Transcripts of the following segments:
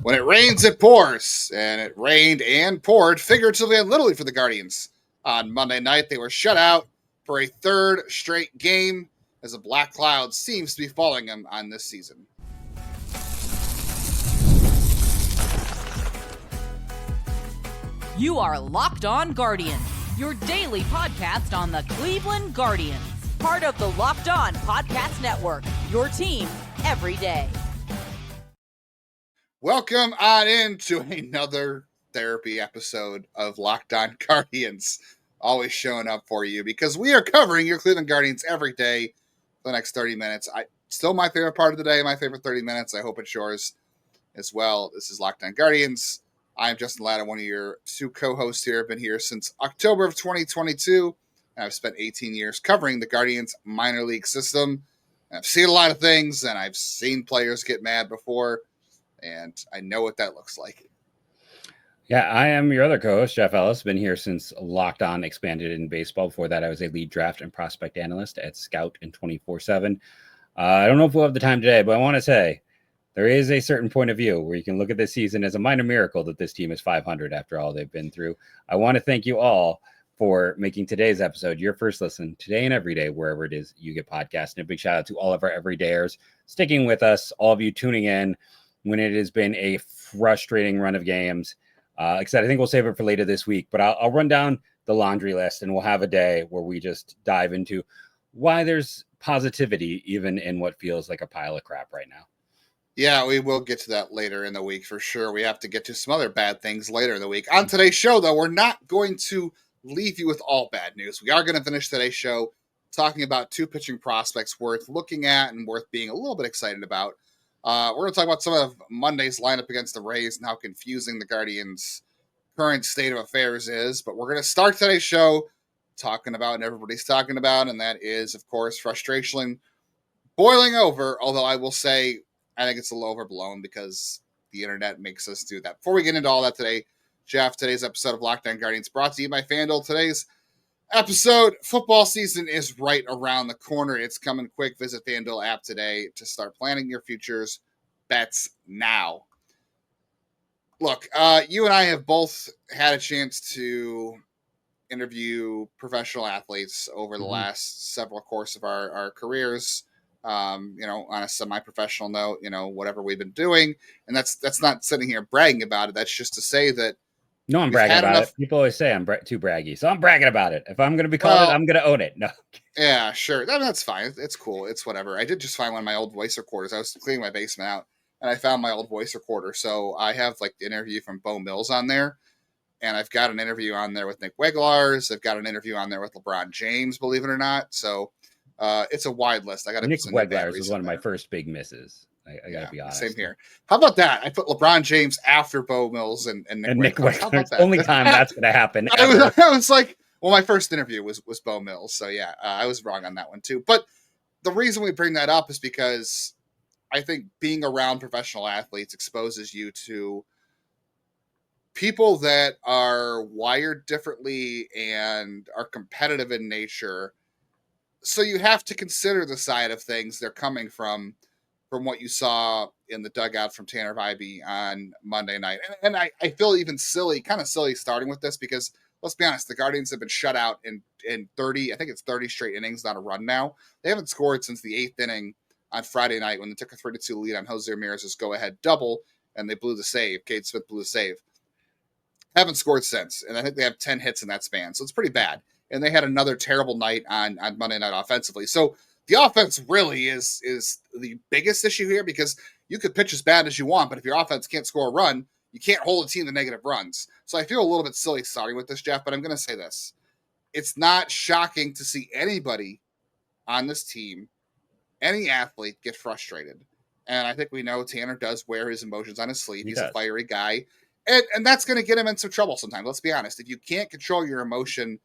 When it rains, it pours, and it rained and poured figuratively and literally for the Guardians. On Monday night, they were shut out for a third straight game as a black cloud seems to be following them on this season. You are Locked On Guardians, your daily podcast on the Cleveland Guardians. Part of the Locked On Podcast Network, your team every day. Welcome on into another therapy episode of Locked On Guardians. Always showing up for you because we are covering your Cleveland Guardians every day for the next 30 minutes. Still my favorite part of the day, my favorite 30 minutes. I hope it's yours as well. This is Locked On Guardians. I'm Justin Lada, one of your two co-hosts here. I've been here since October of 2022. And I've spent 18 years covering the Guardians minor league system. And I've seen a lot of things, and I've seen players get mad before, and I know what that looks like. Yeah, I am your other co-host, Jeff Ellis. Been here since Locked On expanded in baseball. Before that, I was a lead draft and prospect analyst at Scout and 24/7. I don't know if we'll have the time today, but I want to say there is a certain point of view where you can look at this season as a minor miracle that this team is 500 after all they've been through. I want to thank you all for making today's episode your first listen today and every day, wherever it is you get podcasts. And a big shout out to all of our everydayers sticking with us, all of you tuning in when it has been a frustrating run of games. Like I said, I think we'll save it for later this week, but I'll run down the laundry list and we'll have a day where we just dive into why there's positivity even in what feels like a pile of crap right now. Yeah, we will get to that later in the week for sure. We have to get to some other bad things later in the week. On today's show, though, we're not going to leave you with all bad news. We are going to finish today's show talking about two pitching prospects worth looking at and worth being a little bit excited about. We're going to talk about some of Monday's lineup against the Rays and how confusing the Guardians' current state of affairs is. But we're going to start today's show talking about and everybody's talking about, and that is, of course, frustration boiling over, although I will say I think it's a little overblown because the internet makes us do that. Before we get into all that today, Jeff, today's episode of Locked On Guardians brought to you by FanDuel. Today's episode, football season is right around the corner. It's coming quick. Visit FanDuel app today to start planning your futures bets now. Look, you and I have both had a chance to interview professional athletes over the last several course of our careers. On a semi-professional note, whatever we've been doing. And that's not sitting here bragging about it. That's just to say that. No, I'm bragging about it. People always say I'm too braggy. So I'm bragging about it. If I'm going to be called it, I'm going to own it. No. Yeah, sure. That's fine. It's cool. It's whatever. I did just find one of my old voice recorders. I was cleaning my basement out and I found my old voice recorder. So I have like the interview from Bo Mills on there. And I've got an interview on there with Nick Weglars. I've got an interview on there with LeBron James, believe it or not. So it's a wide list. I got Nick Weglars was one of my first big misses. I got to be honest. Same here. How about that? I put LeBron James after Bo Mills and Nick Weglars. Only time that's going to happen. I was like, well, my first interview was Bo Mills. So yeah, I was wrong on that one too. But the reason we bring that up is because I think being around professional athletes exposes you to people that are wired differently and are competitive in nature. So you have to consider the side of things they're coming from what you saw in the dugout from Tanner Bibee on Monday night. And I feel even kind of silly starting with this because, let's be honest, the Guardians have been shut out in 30, I think it's 30 straight innings, not a run now. They haven't scored since the 8th inning on Friday night when they took a 3-2 lead on Jose Ramirez's go-ahead double, and they blew the save. Cade Smith blew the save. Haven't scored since, and I think they have 10 hits in that span, so it's pretty bad. And they had another terrible night on Monday night offensively. So the offense really is the biggest issue here because you could pitch as bad as you want, but if your offense can't score a run, you can't hold a team to negative runs. So I feel a little bit silly starting with this, Jeff, but I'm going to say this. It's not shocking to see anybody on this team, any athlete, get frustrated. And I think we know Tanner does wear his emotions on his sleeve. He's a fiery guy. And that's going to get him in some trouble sometimes. Let's be honest. If you can't control your emotion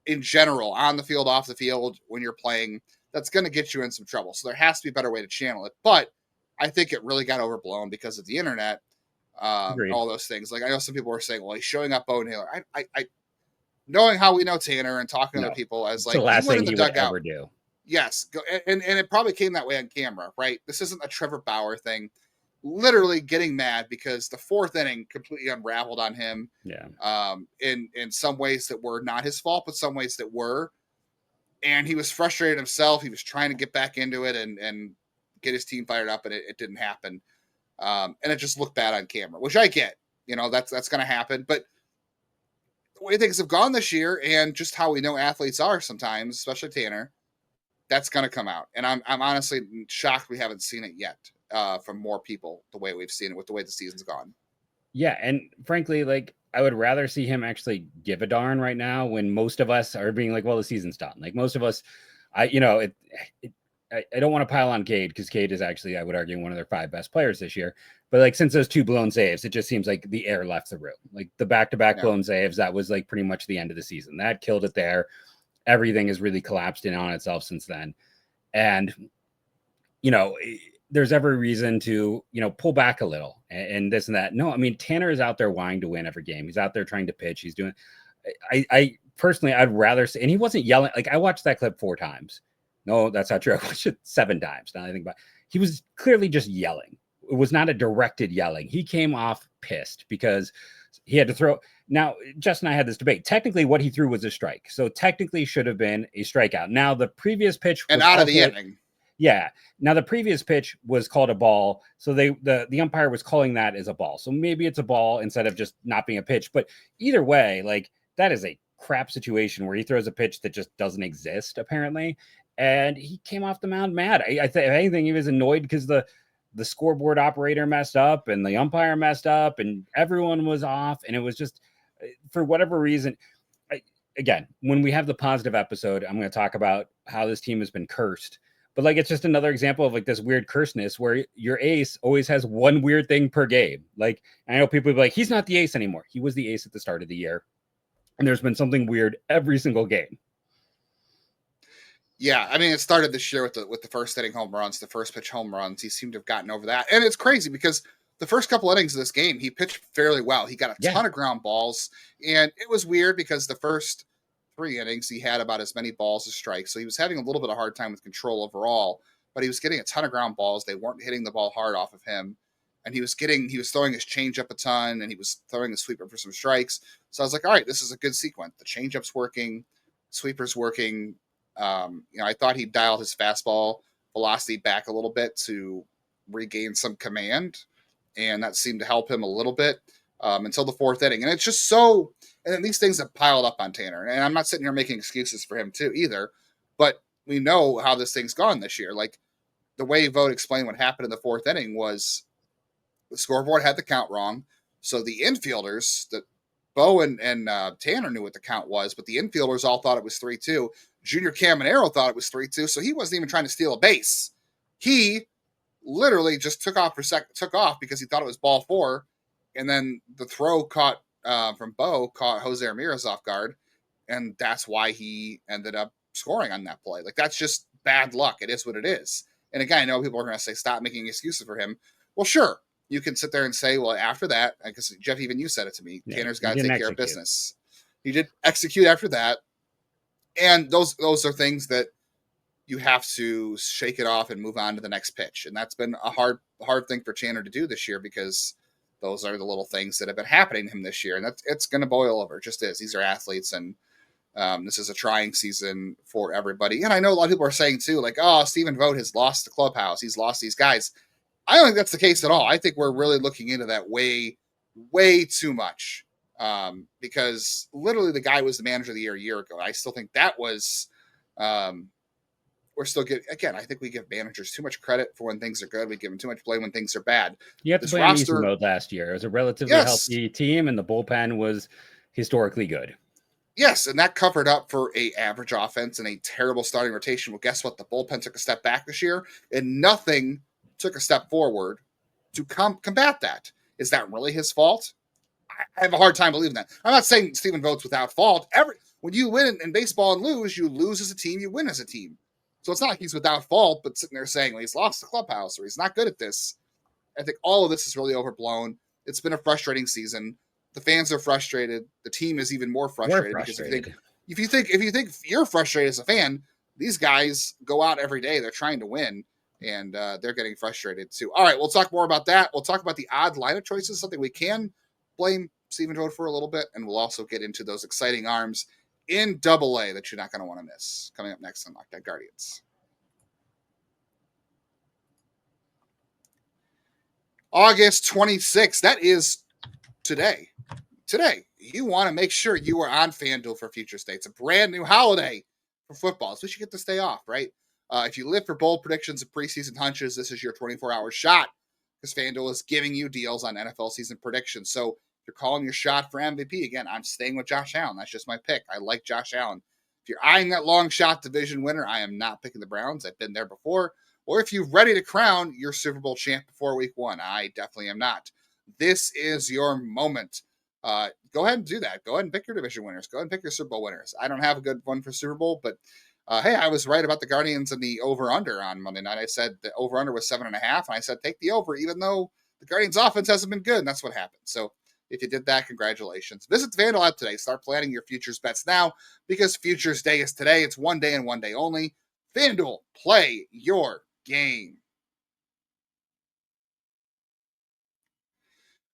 in general, on the field, off the field, when you're playing, that's going to get you in some trouble. So there has to be a better way to channel it. But I think it really got overblown because of the internet, all those things. Like I know some people were saying, well, he's showing up Bo Naylor. I knowing how we know Tanner and talking to other people as like, the last thing he would ever do. Yes. And it probably came that way on camera, right? This isn't a Trevor Bauer thing. literally getting mad because the fourth inning completely unraveled on him. Yeah. In some ways that were not his fault, but some ways that were. And he was frustrated himself. He was trying to get back into it and get his team fired up, and it didn't happen. And it just looked bad on camera, which I get. That's going to happen. But the way things have gone this year, and just how we know athletes are sometimes, especially Tanner, that's going to come out. And I'm honestly shocked we haven't seen it yet from more people the way we've seen it with the way the season's gone. Yeah, and frankly, like I would rather see him actually give a darn right now when most of us are being like, well, the season's done. Like most of us, I don't want to pile on Cade because Cade is actually, I would argue, one of their 5 best players this year. But like since those 2 blown saves, it just seems like the air left the room. Like the back-to-back blown saves, that was like pretty much the end of the season. That killed it there. Everything has really collapsed in on itself since then. And, there's every reason to, pull back a little and this and that. No, I mean, Tanner is out there wanting to win every game. He's out there trying to pitch. He's doing, I personally, I'd rather say, and he wasn't yelling. Like I watched that clip 4 times. No, that's not true. I watched it 7 times. Now I think about it. He was clearly just yelling. It was not a directed yelling. He came off pissed because he had to throw. Now, Justin and I had this debate. Technically, what he threw was a strike. So technically should have been a strikeout. Now, the previous pitch was and out of the inning. Yeah. Now, the previous pitch was called a ball. So the umpire was calling that as a ball. So maybe it's a ball instead of just not being a pitch. But either way, like that is a crap situation where he throws a pitch that just doesn't exist, apparently. And he came off the mound mad. I think if anything, he was annoyed because the scoreboard operator messed up and the umpire messed up and everyone was off. And it was just, for whatever reason, again, when we have the positive episode, I'm going to talk about how this team has been cursed. But like, it's just another example of like this weird curseness where your ace always has one weird thing per game. Like, I know people will be like, he's not the ace anymore. He was the ace at the start of the year. And there's been something weird every single game. Yeah, I mean, it started this year with the first inning home runs, the first pitch home runs. He seemed to have gotten over that. And it's crazy because the first couple innings of this game, he pitched fairly well. He got a ton of ground balls. And it was weird because the first 3 innings, he had about as many balls as strikes. So he was having a little bit of hard time with control overall, but he was getting a ton of ground balls. They weren't hitting the ball hard off of him. And he was throwing his changeup a ton, and he was throwing the sweeper for some strikes. So I was like, all right, this is a good sequence. The changeup's working, sweeper's working. I thought he dialed his fastball velocity back a little bit to regain some command, and that seemed to help him a little bit until the 4th inning. And it's just so, and then these things have piled up on Tanner. And I'm not sitting here making excuses for him too either, but we know how this thing's gone this year. Like the way Vogt explained what happened in the 4th inning was the scoreboard had the count wrong. So the infielders, that Bo and Tanner knew what the count was, but the infielders all thought it was 3-2. Junior Caminero thought it was 3-2, so he wasn't even trying to steal a base. He literally just took off because he thought it was ball 4, and then the throw from Bo caught Jose Ramirez off guard, and that's why he ended up scoring on that play. Like, that's just bad luck. It is what it is. And again, I know people are going to say, stop making excuses for him. Well, sure. You can sit there and say, well, after that, because Jeff, even you said it to me, Tanner's got to take care of business. He did execute after that. And those are things that you have to shake it off and move on to the next pitch. And that's been a hard thing for Tanner to do this year because those are the little things that have been happening to him this year. And it's going to boil over. It just is. These are athletes, and this is a trying season for everybody. And I know a lot of people are saying too, like, oh, Stephen Vogt has lost the clubhouse. He's lost these guys. I don't think that's the case at all. I think we're really looking into that way, way too much. Because literally the guy was the manager of the year a year ago. I still think that was, we're still again, I think we give managers too much credit for when things are good. We give them too much blame when things are bad. You have to play easy mode last year. It was a relatively healthy team, and the bullpen was historically good. Yes, and that covered up for a average offense and a terrible starting rotation. Well, guess what? The bullpen took a step back this year, and nothing took a step forward to combat that. Is that really his fault? I have a hard time believing that. I'm not saying Stephen Vogt's without fault. When you win in baseball and lose, you lose as a team, you win as a team. So it's not like he's without fault, but sitting there saying, well, he's lost the clubhouse or he's not good at this. I think all of this is really overblown. It's been a frustrating season. The fans are frustrated. The team is even more frustrated. Because if you think you're frustrated as a fan, these guys go out every day. They're trying to win. and they're getting frustrated too. All right, we'll talk more about that. We'll talk about the odd lineup choices, something we can blame Steven Toad for a little bit, and we'll also get into those exciting arms in AA that you're not going to want to miss. Coming up next on Locked On Guardians. August 26th. That is today. Today, you want to make sure you are on FanDuel for future states. A brand new holiday for football. So we should get to stay off, right? If you live for bold predictions and preseason hunches, this is your 24-hour shot because FanDuel is giving you deals on NFL season predictions. So if you're calling your shot for MVP, again, I'm staying with Josh Allen. That's just my pick. I like Josh Allen. If you're eyeing that long shot division winner, I am not picking the Browns. I've been there before. Or if you're ready to crown your Super Bowl champ before week 1, I definitely am not. This is your moment. Go ahead and do that. Go ahead and pick your division winners. Go ahead and pick your Super Bowl winners. I don't have a good one for Super Bowl, but hey, I was right about the Guardians and the over-under on Monday night. I said the over-under was 7.5, and I said take the over, even though the Guardians' offense hasn't been good, and that's what happened. So if you did that, congratulations. Visit the FanDuel app today. Start planning your futures bets now because Futures Day is today. It's one day and one day only. FanDuel, play your game.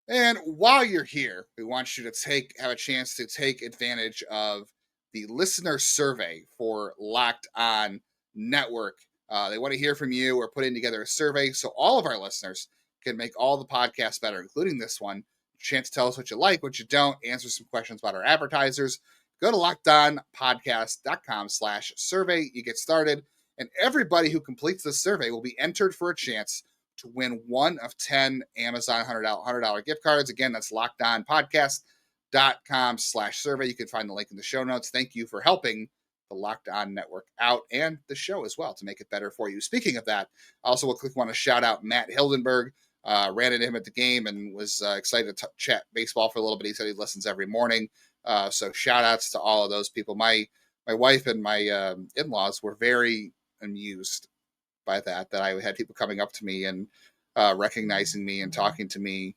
And while you're here, we want you to have a chance to take advantage of the listener survey for Locked On Network. They want to hear from you. We're putting together a survey so all of our listeners can make all the podcasts better, including this one. Chance to tell us what you like, what you don't, answer some questions about our advertisers. Go to lockedonpodcast.com/survey. You get started, and everybody who completes this survey will be entered for a chance to win one of 10 Amazon $100 gift cards. Again, that's lockedonpodcast.com/survey. You can find the link in the show notes. Thank you for helping the Locked On Network out and the show as well to make it better for you. Speaking of that, I also want to shout out Matt Hildenberg. Ran into him at the game and was excited to chat baseball for a little bit. He said he listens every morning. So shout outs to all of those people. My wife and my in-laws were very amused by that I had people coming up to me and recognizing me and talking to me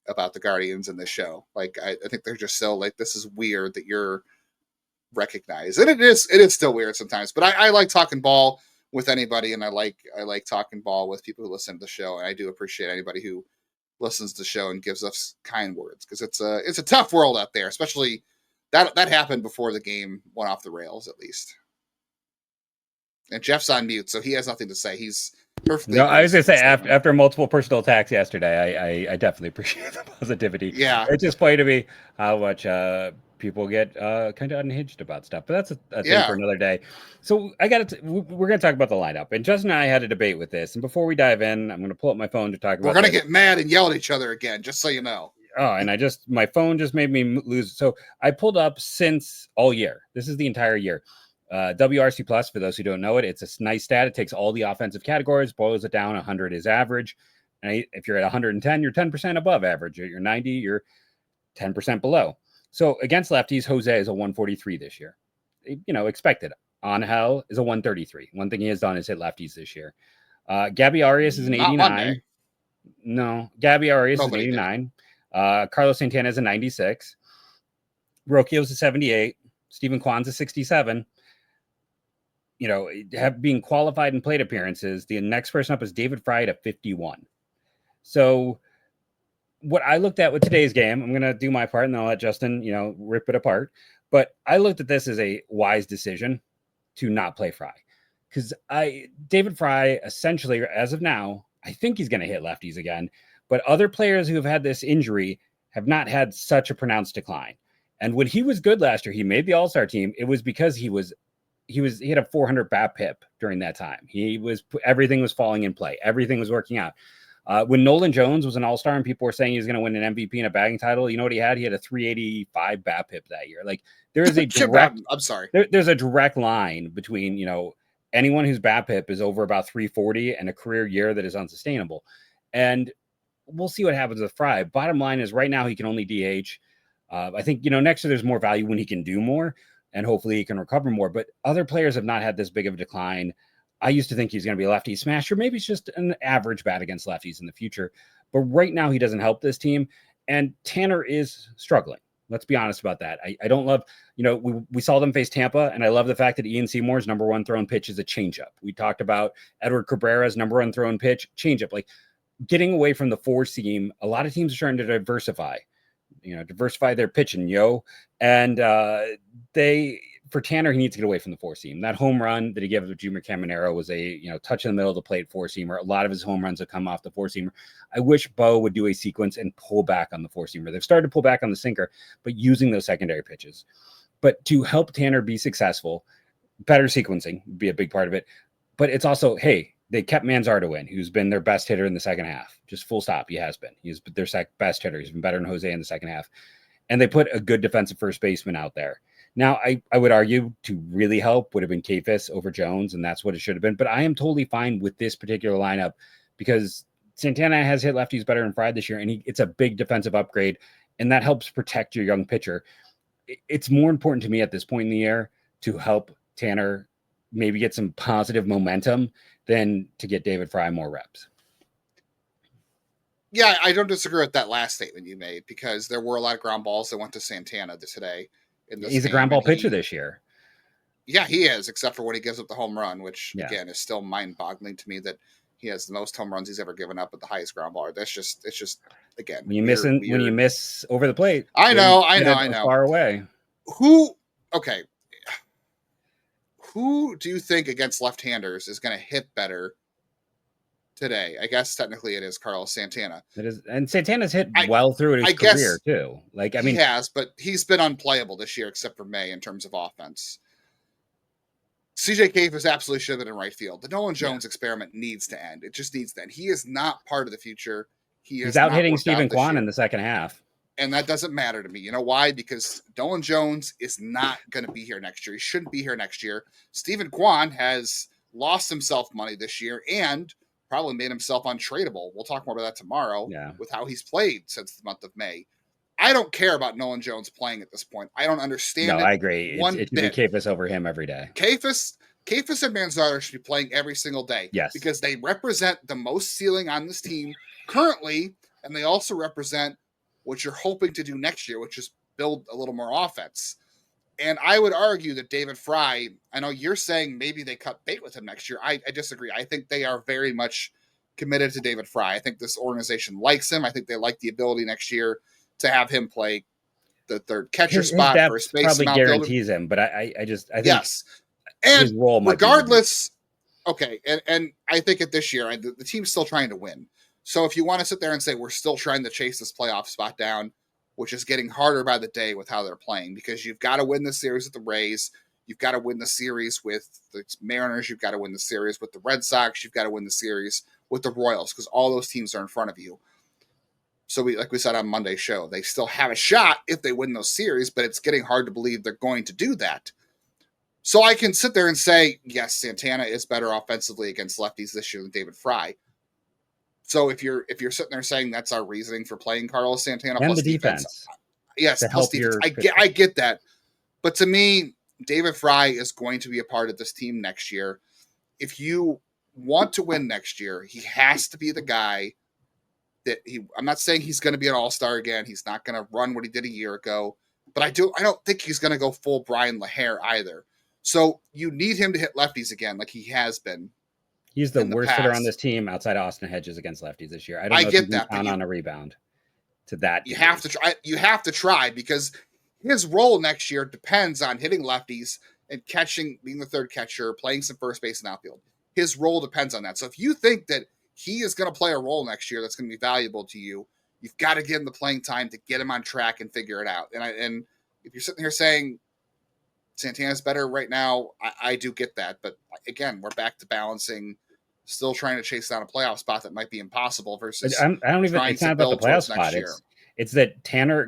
about the Guardians in the show. Like, I think they're just so like, this is weird that you're recognized. And it is still weird sometimes, but I like talking ball with anybody, and I like talking ball with people who listen to the show, and I do appreciate anybody who listens to the show and gives us kind words, because it's a tough world out there, especially that happened before the game went off the rails, at least. And Jeff's on mute, so he has nothing to say. He's perfectly. No, I was gonna say after multiple personal attacks yesterday, I definitely appreciate the positivity. Yeah, it's just funny to me how much people get kind of unhinged about stuff, but that's a thing for another day. So we're gonna talk about the lineup, and Justin and I had a debate with this. And before we dive in, I'm gonna pull up my phone to talk about. We're gonna get mad and yell at each other again, just so you know. Oh, and my phone just made me lose. So I pulled up since all year. This is the entire year. WRC Plus, for those who don't know it, it's a nice stat. It takes all the offensive categories, boils it down. 100 is average. And if you're at 110, you're 10% above average. You're 90, you're 10% below. So against lefties, Jose is a 143 this year. Expected. Angel is a 133. One thing he has done is hit lefties this year. Gabby Arias is an 89. No, Gabby Arias is an 89. Carlos Santana is a 96. Rocchio's a 78. Steven Kwan's a 67. Being qualified in plate appearances, the next person up is David Fry at 51. So what I looked at with today's game, I'm going to do my part and then I'll let Justin, rip it apart. But I looked at this as a wise decision to not play Fry, because David Fry, essentially, as of now, I think he's going to hit lefties again. But other players who have had this injury have not had such a pronounced decline. And when he was good last year, he made the All-Star team. It was because he had a 400 BABIP during that time. Everything was falling in play. Everything was working out. When Nolan Jones was an All-Star and people were saying he was going to win an MVP and a batting title, you know what he had? He had a 385 BABIP that year. Like, there is a direct. I'm sorry. There's a direct line between anyone whose BABIP is over about 340 and a career year that is unsustainable. And we'll see what happens with Fry. Bottom line is, right now he can only DH. I think next year there's more value when he can do more, and hopefully he can recover more. But other players have not had this big of a decline. I used to think he's going to be a lefty smasher. Maybe it's just an average bat against lefties in the future. But right now he doesn't help this team. And Tanner is struggling. Let's be honest about that. I don't love, we saw them face Tampa, and I love the fact that Ian Seymour's number one thrown pitch is a changeup. We talked about Edward Cabrera's number one thrown pitch, changeup. Like, getting away from the four seam, a lot of teams are starting to diversify their pitching, and for Tanner, he needs to get away from the four seam. That home run that he gave with Junior Caminero was a touch in the middle of the plate four seamer. A lot of his home runs have come off the four seamer. I wish Bo would do a sequence and pull back on the four seamer. They've started to pull back on the sinker, but using those secondary pitches. But to help Tanner be successful, better sequencing would be a big part of it. But it's also, hey, they kept Manzardo in, who's been their best hitter in the second half. Just full stop. He has been. He's their best hitter. He's been better than Jose in the second half. And they put a good defensive first baseman out there. Now, I would argue to really help would have been Kafis over Jones, and that's what it should have been. But I am totally fine with this particular lineup because Santana has hit lefties better than Fried this year, and it's a big defensive upgrade, and that helps protect your young pitcher. It's more important to me at this point in the year to help Tanner maybe get some positive momentum than to get David Fry more reps. Yeah, I don't disagree with that last statement you made because there were a lot of ground balls that went to Santana today. He's a ground ball pitcher this year. Yeah, he is, except for when he gives up the home run, which again is still mind-boggling to me that he has the most home runs he's ever given up at the highest ground ball. It's just again when you miss over the plate. I know. Far away. Who do you think against left-handers is going to hit better today? I guess technically it is Carlos Santana. It is, and Santana's hit well through his career too. He has, but he's been unplayable this year except for May in terms of offense. CJ Kafis absolutely should have been in right field. The Nolan Jones experiment needs to end. It just needs to end. He is not part of the future. He's out hitting Steven Kwan in the second half. And that doesn't matter to me. You know why? Because Nolan Jones is not going to be here next year. He shouldn't be here next year. Steven Kwan has lost himself money this year and probably made himself untradeable. We'll talk more about that tomorrow with how he's played since the month of May. I don't care about Nolan Jones playing at this point. I don't understand it. I agree. It's Kafis over him every day. Kafis and Manzardo should be playing every single day. Yes. Because they represent the most ceiling on this team currently, and they also represent what you're hoping to do next year, which is build a little more offense. And I would argue that David Fry, I know you're saying maybe they cut bait with him next year. I disagree. I think they are very much committed to David Fry. I think this organization likes him. I think they like the ability next year to have him play the third catcher spot, first base, probably guarantees him. But I think yes, and his role regardless. Okay, and I think at this year the team's still trying to win. So if you want to sit there and say we're still trying to chase this playoff spot down, which is getting harder by the day with how they're playing, because you've got to win the series with the Rays, you've got to win the series with the Mariners, you've got to win the series with the Red Sox, you've got to win the series with the Royals, because all those teams are in front of you. So like we said on Monday's show, they still have a shot if they win those series, but it's getting hard to believe they're going to do that. So I can sit there and say, yes, Santana is better offensively against lefties this year than David Fry. So if you're sitting there saying that's our reasoning for playing Carlos Santana and plus the defense, yes, plus defense, I get that. But to me, David Fry is going to be a part of this team next year. If you want to win next year, he has to be the guy that I'm not saying he's going to be an all-star again. He's not going to run what he did a year ago, but I don't think he's going to go full Brian LaHair either. So you need him to hit lefties again, like he has been. He's the worst hitter on this team outside of Austin Hedges against lefties this year. I don't know if you can count on a rebound to that. You have to try. You have to try because his role next year depends on hitting lefties and catching, being the third catcher, playing some first base and outfield. His role depends on that. So if you think that he is going to play a role next year that's going to be valuable to you, you've got to give him the playing time to get him on track and figure it out. And if you're sitting here saying Santana's better right now, I do get that. But again, we're back to balancing, still trying to chase down a playoff spot that might be impossible versus I don't even, it's not about the playoff spot. It's that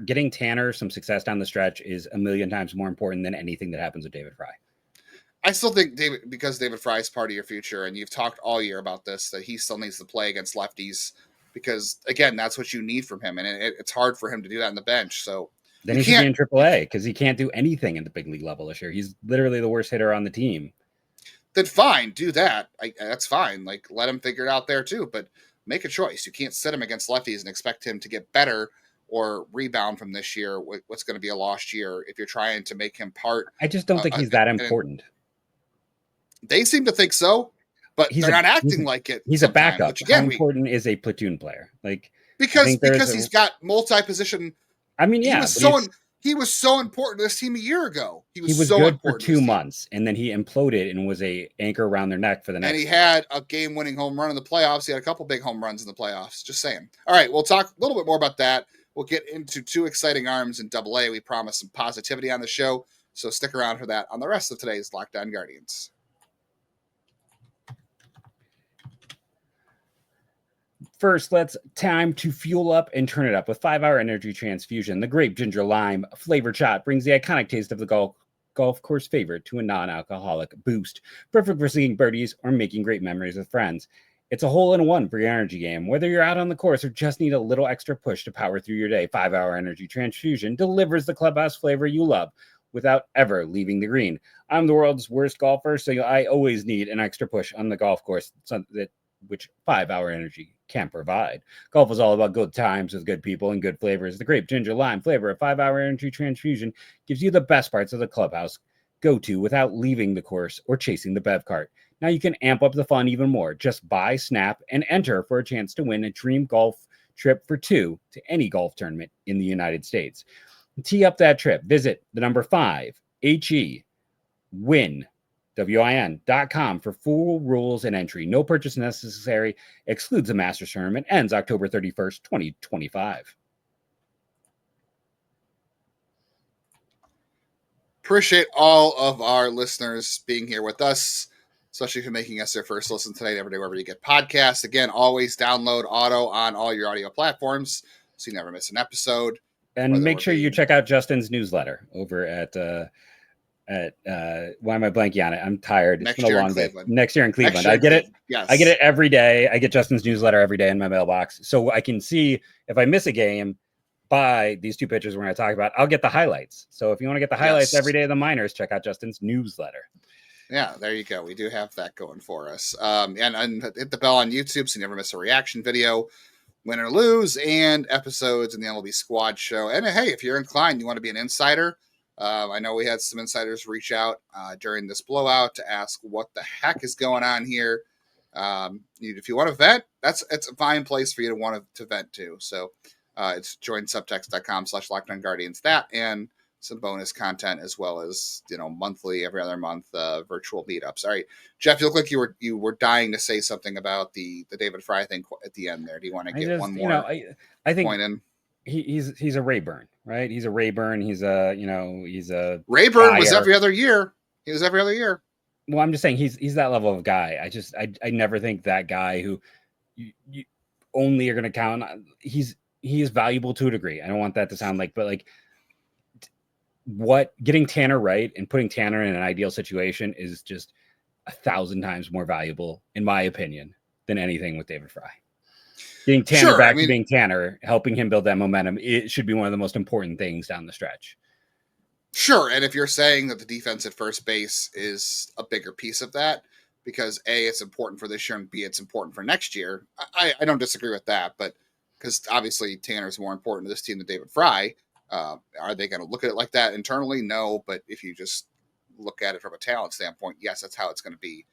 getting Tanner some success down the stretch is a million times more important than anything that happens with David Fry. I still think because David Fry is part of your future, and you've talked all year about this, that he still needs to play against lefties because, again, that's what you need from him. And it's hard for him to do that on the bench. So then he should be in AAA because he can't do anything in the big league level this year. He's literally the worst hitter on the team. Then fine, do that. That's fine. Let him figure it out there too, but make a choice. You can't sit him against lefties and expect him to get better or rebound from this year, what's going to be a lost year, if you're trying to make him part. I just don't think he's that important. They seem to think so, but they're not acting like it. He's a backup. Which, again, how important is a platoon player? Like, because he's got multi-position. I mean, yeah, he was so important to this team a year ago. He was so good for 2 months, and then he imploded and was a anchor around their neck for the next. And he had a game-winning home run in the playoffs. He had a couple big home runs in the playoffs. Just saying. All right, we'll talk a little bit more about that. We'll get into 2 exciting arms in AA. We promise some positivity on the show, so stick around for that on the rest of today's Locked On Guardians. First, time to fuel up and turn it up with 5-hour energy transfusion. The grape ginger lime flavored shot brings the iconic taste of the golf course favorite to a non-alcoholic boost. Perfect for seeing birdies or making great memories with friends. It's a hole-in-one for your energy game. Whether you're out on the course or just need a little extra push to power through your day, 5-hour energy transfusion delivers the clubhouse flavor you love without ever leaving the green. I'm the world's worst golfer, so I always need an extra push on the golf course, which 5-hour energy can provide. Golf is all about good times with good people and good flavors. The grape ginger lime flavor of 5-hour energy transfusion gives you the best parts of the clubhouse go-to without leaving the course or chasing the bev cart. Now you can amp up the fun even more. Just buy, snap, and enter for a chance to win a dream golf trip for 2 to any golf tournament in the United States. Tee up that trip. Visit the number 5, HE, win, WIN.com for full rules and entry. No purchase necessary. Excludes the Masters Tournament. Ends October 31st, 2025. Appreciate all of our listeners being here with us, especially for making us their first listen tonight every day wherever you get podcasts. Again, always download auto on all your audio platforms so you never miss an episode. And make sure you check out Justin's newsletter over at why am I blanking on it? I'm tired. It's been a long day. Next year in Cleveland. I get it. Yes. I get it every day. I get Justin's newsletter every day in my mailbox. So I can see if I miss a game by these 2 pitchers we're going to talk about, I'll get the highlights. So if you want to get the highlights every day of the minors, check out Justin's newsletter. Yeah, there you go. We do have that going for us. And hit the bell on YouTube so you never miss a reaction video, win or lose, and episodes in the MLB Squad show. And hey, if you're inclined, you want to be an insider, I know we had some insiders reach out during this blowout to ask what the heck is going on here. If you want to vent, it's a fine place for you to want to vent to. So it's joinsubtext.com/LockedOnGuardians. That and some bonus content as well as monthly, every other month virtual meetups. All right, Jeff, you look like you were dying to say something about the David Fry thing at the end there. Do you want to get one more? I think point in? He's a Rayburn, right? He's a Rayburn. He's a Rayburn was every other year. He was every other year. Well, I'm just saying he's that level of guy. I never think that guy who you only are going to count on. He is valuable to a degree. I don't want that to sound like, but like getting Tanner right and putting Tanner in an ideal situation is just 1,000 times more valuable, in my opinion, than anything with David Fry. Getting Tanner back to being Tanner, helping him build that momentum, it should be one of the most important things down the stretch. Sure, and if you're saying that the defense at first base is a bigger piece of that, because A, it's important for this year, and B, it's important for next year, I don't disagree with that, but because obviously Tanner's more important to this team than David Fry. Are they going to look at it like that internally? No, but if you just look at it from a talent standpoint, yes, that's how it's going to be.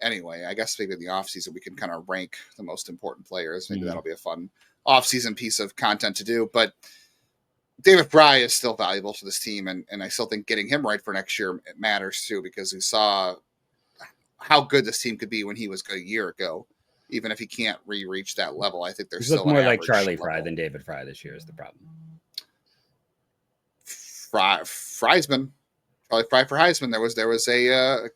Anyway, I guess maybe in the offseason we can kind of rank the most important players. Maybe that'll be a fun offseason piece of content to do. But David Fry is still valuable to this team, and I still think getting him right for next year matters too, because we saw how good this team could be when he was good a year ago. Even if he can't reach that level, I think there's still more like Charlie Fry than David Fry this year is the problem. Friesman, probably Fry for Heisman. There was a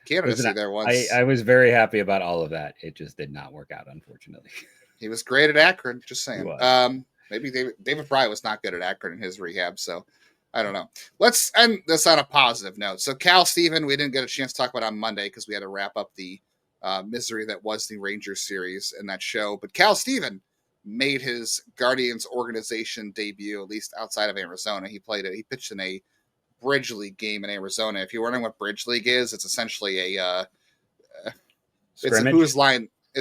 candidacy there once. I was very happy about all of that. It just did not work out, unfortunately. He was great at Akron, just saying. Maybe David Fry was not good at Akron in his rehab, so I don't know. Let's end this on a positive note. So Khal Stephen, we didn't get a chance to talk about on Monday because we had to wrap up the misery that was the Rangers series in that show. But Khal Stephen made his Guardians organization debut, at least outside of Arizona. He pitched in a Bridge League game in Arizona. If you're wondering what Bridge League is, it's essentially it's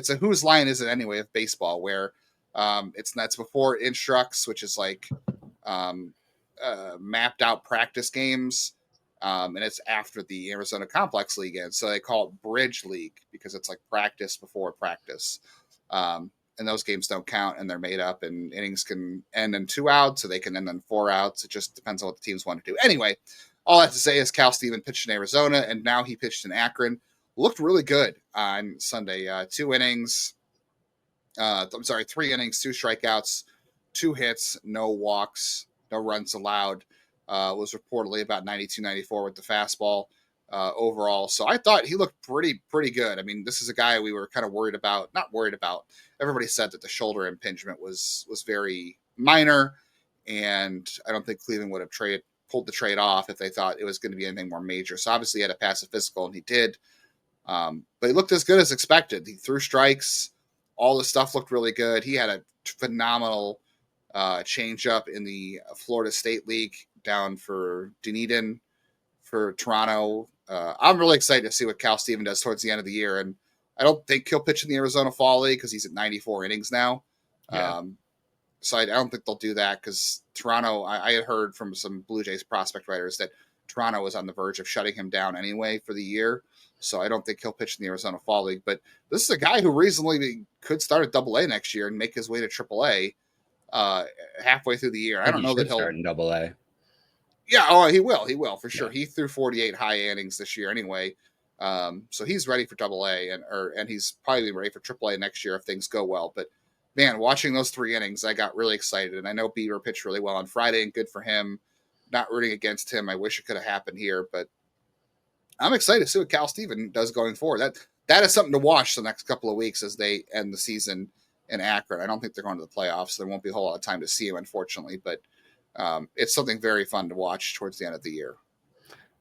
a whose line is it anyway of baseball, where That's before instructs, which is like mapped out practice games. And it's after the Arizona Complex League ends. So they call it Bridge League because it's like practice before practice. And those games don't count, and they're made up, and innings can end in 2 outs, so they can end in 4 outs. It just depends on what the teams want to do. Anyway, all I have to say is Khal Stephen pitched in Arizona, and now he pitched in Akron. Looked really good on Sunday. 3 innings, 2 strikeouts, 2 hits, no walks, no runs allowed. Was reportedly about 92, 94 with the fastball overall. So I thought he looked pretty good. I mean, this is a guy we were kind of not worried about. Everybody said that the shoulder impingement was very minor, and I don't think Cleveland would have pulled the trade off if they thought it was going to be anything more major. So obviously he had to pass a physical, and he did. But he looked as good as expected. He threw strikes. All the stuff looked really good. He had a phenomenal change-up in the Florida State League down for Dunedin for Toronto. I'm really excited to see what Khal Stephen does towards the end of the year, and I don't think he'll pitch in the Arizona Fall League because he's at 94 innings now. Yeah. So I don't think they'll do that because Toronto, I had heard from some Blue Jays prospect writers that Toronto was on the verge of shutting him down anyway for the year. So I don't think he'll pitch in the Arizona Fall League. But this is a guy who reasonably could start at AA next year and make his way to AAA halfway through the year. I don't know that he'll start in AA. Yeah, he will for sure. Yeah. He threw 48 high innings this year anyway. So he's ready for AA and he's probably ready for AAA next year if things go well. But man, watching those 3 innings, I got really excited. And I know Bieber pitched really well on Friday, and good for him. Not rooting against him. I wish it could have happened here, but I'm excited to see what Khal Stephen does going forward. That is something to watch the next couple of weeks as they end the season in Akron. I don't think they're going to the playoffs, so there won't be a whole lot of time to see him, unfortunately. But it's something very fun to watch towards the end of the year.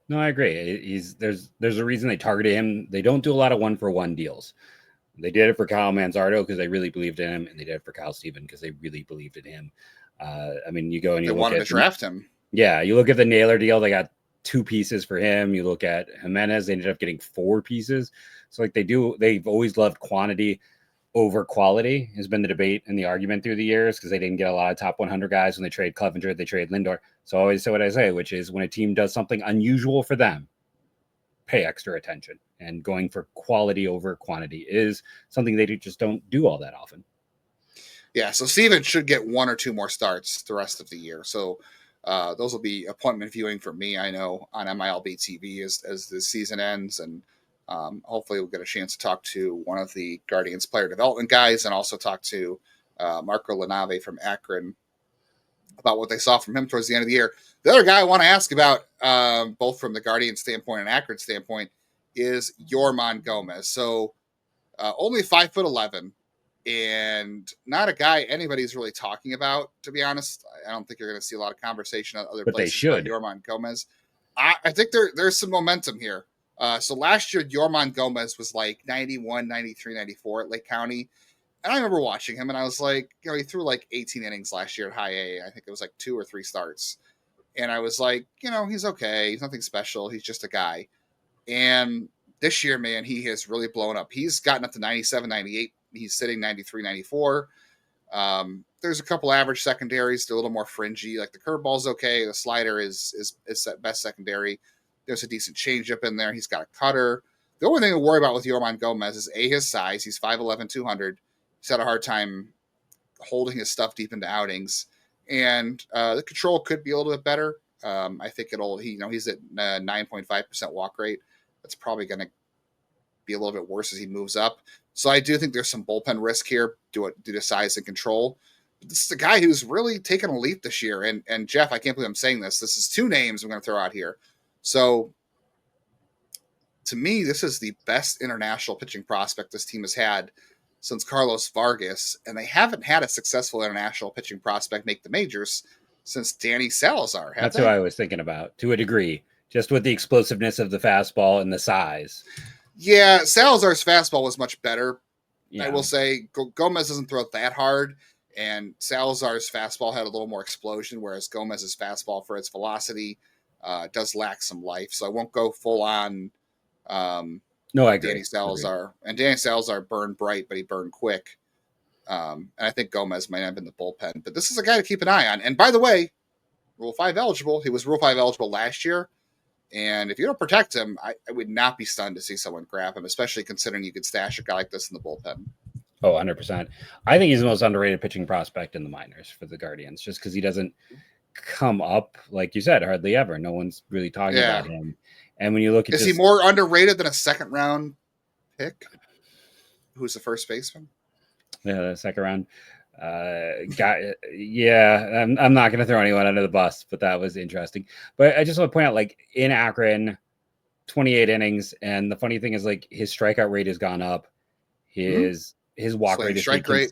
No, I agree. There's a reason they targeted him. They don't do a lot of 1-for-1 deals. They did it for Kyle Manzardo because they really believed in him, and they did it for Khal Stephen because they really believed in him. I mean, you go and you they wanted to draft him. Yeah, you look at the Naylor deal. They got 2 pieces for him. You look at Jimenez, they ended up getting 4 pieces. So like they've always loved quantity over quality has been the debate and the argument through the years because they didn't get a lot of top 100 guys when they trade Clevenger, they trade Lindor. So I always say what I say, which is when a team does something unusual for them, pay extra attention. And going for quality over quantity is something they just don't do all that often. Yeah, so Steven should get 1 or 2 more starts the rest of the year. So those will be appointment viewing for me, I know, on MILB TV as the season ends. And hopefully we'll get a chance to talk to one of the Guardians player development guys and also talk to Marco Lanave from Akron about what they saw from him towards the end of the year. The other guy I want to ask about, both from the Guardian standpoint and Akron standpoint, is Yorman Gomez. So only 5'11", and not a guy anybody's really talking about, to be honest. I don't think you're going to see a lot of conversation at other places about Yorman Gomez. I think there's some momentum here. So last year, Yorman Gomez was like 91, 93, 94 at Lake County. And I remember watching him, and I was like, he threw like 18 innings last year at high A. I think it was like 2 or 3 starts. And I was like, he's okay. He's nothing special. He's just a guy. And this year, man, he has really blown up. He's gotten up to 97, 98. He's sitting 93, 94. There's a couple average secondaries. They're a little more fringy. Like the curveball's okay. The slider is best secondary. There's a decent changeup in there. He's got a cutter. The only thing to worry about with Yorman Gomez is his size. He's 5'11", 200. He's had a hard time holding his stuff deep into outings. And the control could be a little bit better. I think he's at 9.5% walk rate. That's probably going to be a little bit worse as he moves up. So I do think there's some bullpen risk here due to size and control. But this is a guy who's really taken a leap this year. And Jeff, I can't believe I'm saying this. This is 2 names I'm going to throw out here. So to me, this is the best international pitching prospect this team has had since Carlos Vargas. And they haven't had a successful international pitching prospect make the majors since Danny Salazar. That's who I was thinking about, to a degree, just with the explosiveness of the fastball and the size. Yeah, Salazar's fastball was much better. Yeah. I will say Gomez doesn't throw it that hard, and Salazar's fastball had a little more explosion, whereas Gomez's fastball, for its velocity, does lack some life. So I won't go full on No, I agree. Danny Salazar. And Danny Salazar burned bright, but he burned quick. And I think Gomez might have been the bullpen. But this is a guy to keep an eye on. And by the way, Rule 5 eligible. He was Rule 5 eligible last year. And if you don't protect him, I would not be stunned to see someone grab him, especially considering you could stash a guy like this in the bullpen. Oh, 100%. I think he's the most underrated pitching prospect in the minors for the Guardians, just because he doesn't come up, like you said, hardly ever. No one's really talking about him. And when you look at Is he more underrated than a second-round pick? Who's the first baseman? Yeah, the second round. Yeah, I'm not going to throw anyone under the bus, but that was interesting. But I just want to point out, like, in Akron, 28 innings, and the funny thing is, like, his strikeout rate has gone up. His walk rate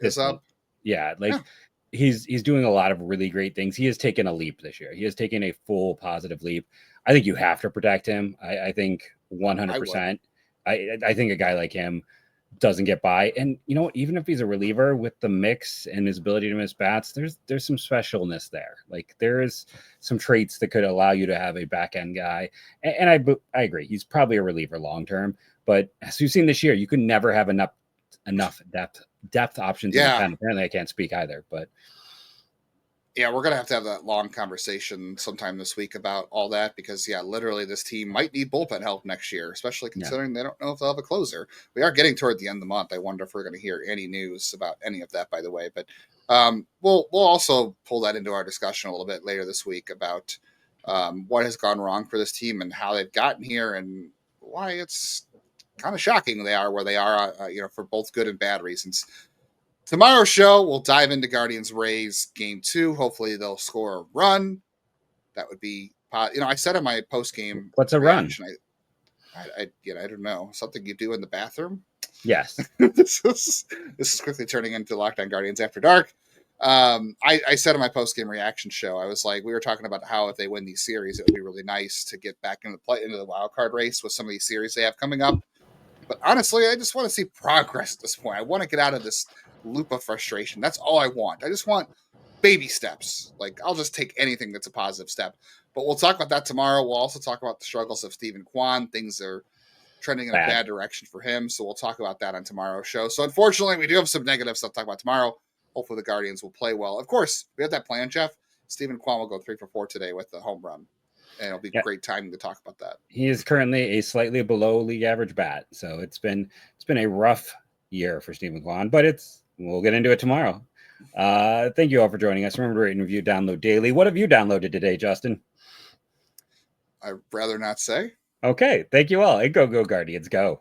is up. Yeah, like he's doing a lot of really great things. He has taken a leap this year. He has taken a full positive leap. I think you have to protect him. I think 100%. I think a guy like him doesn't get by. And you know what? Even if he's a reliever with the mix and his ability to miss bats, there's some specialness there. Like there is some traits that could allow you to have a back end guy. And I agree. He's probably a reliever long term. But as we've seen this year, you can never have enough depth options. Yeah. Apparently I can't speak either, but yeah, we're going to have that long conversation sometime this week about all that because literally this team might need bullpen help next year, especially considering they don't know if they'll have a closer. We are getting toward the end of the month. I wonder if we're going to hear any news about any of that, by the way, but we'll also pull that into our discussion a little bit later this week about what has gone wrong for this team and how they've gotten here and why it's kind of shocking they are where they are, for both good and bad reasons. Tomorrow's show, we'll dive into Guardians Rays Game 2. Hopefully they'll score a run. That would be, I said in my post-game. What's a run? I don't know. Something you do in the bathroom? Yes. This is quickly turning into Lockdown Guardians After Dark. I said in my post-game reaction show, I was like, we were talking about how if they win these series, it would be really nice to get back into the wild card race with some of these series they have coming up. But honestly, I just want to see progress at this point. I want to get out of this loop of frustration. That's all I want. I just want baby steps. Like, I'll just take anything that's a positive step. But we'll talk about that tomorrow. We'll also talk about the struggles of Steven Kwan. Things are trending in a bad direction for him. So we'll talk about that on tomorrow's show. So unfortunately, we do have some negative stuff to talk about tomorrow. Hopefully the Guardians will play well. Of course, we have that plan, Jeff. Steven Kwan will go 3 for 4 today with the home run. And it'll be great timing to talk about that. He is currently a slightly below league average bat. So it's been a rough year for Steven Kwan, but we'll get into it tomorrow. Thank you all for joining us. Remember to rate and review, download daily. What have you downloaded today, Justin? I'd rather not say. Okay. Thank you all. And go Guardians, go.